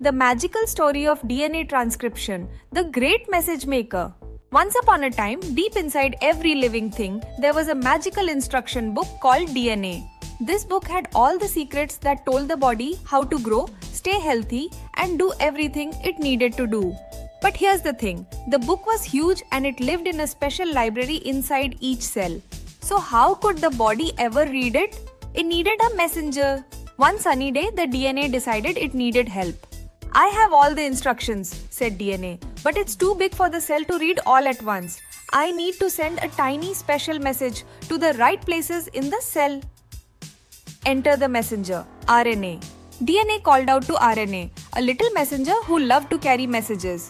The magical story of DNA transcription, the great message maker. Once upon a time, deep inside every living thing, there was a magical instruction book called DNA. This book had all the secrets that told the body how to grow, stay healthy, and do everything it needed to do. But here's the thing, the book was huge and it lived in a special library inside each cell. So how could the body ever read it? It needed a messenger. One sunny day, the DNA decided it needed help. I have all the instructions, said DNA, but it's too big for the cell to read all at once. I need to send a tiny special message to the right places in the cell. Enter the messenger, RNA. DNA called out to RNA, a little messenger who loved to carry messages.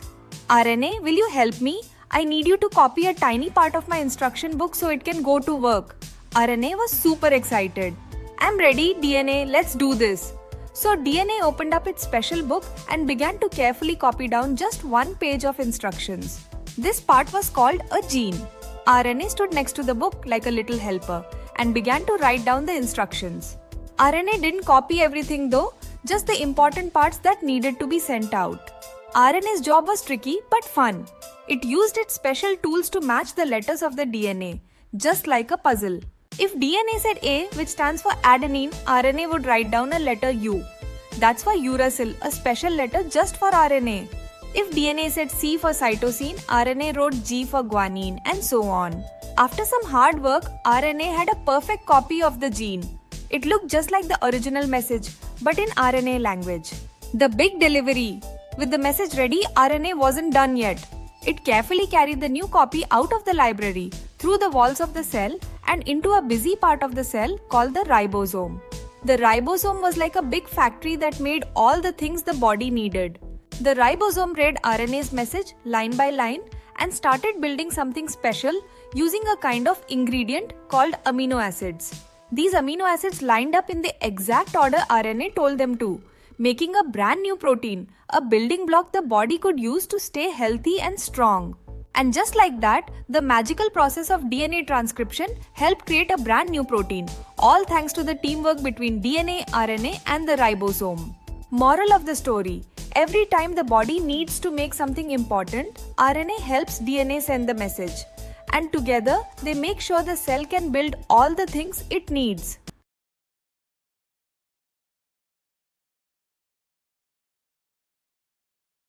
RNA, will you help me? I need you to copy a tiny part of my instruction book so it can go to work. RNA was super excited. I'm ready, DNA, let's do this. So DNA opened up its special book and began to carefully copy down just one page of instructions. This part was called a gene. RNA stood next to the book like a little helper and began to write down the instructions. RNA didn't copy everything though, just the important parts that needed to be sent out. RNA's job was tricky but fun. It used its special tools to match the letters of the DNA, just like a puzzle. If DNA said A, which stands for adenine, RNA would write down a letter U. That's for uracil, a special letter just for RNA. If DNA said C for cytosine, RNA wrote G for guanine, and so on. After some hard work, RNA had a perfect copy of the gene. It looked just like the original message, but in RNA language. The big delivery. With the message ready, RNA wasn't done yet. It carefully carried the new copy out of the library, through the walls of the cell, and into a busy part of the cell called the ribosome. The ribosome was like a big factory that made all the things the body needed. The ribosome read RNA's message line by line and started building something special using a kind of ingredient called amino acids. These amino acids lined up in the exact order RNA told them to, making a brand new protein, a building block the body could use to stay healthy and strong. And just like that, the magical process of DNA transcription helped create a brand new protein, all thanks to the teamwork between DNA, RNA, and the ribosome. Moral of the story: every time the body needs to make something important, RNA helps DNA send the message. And together, they make sure the cell can build all the things it needs.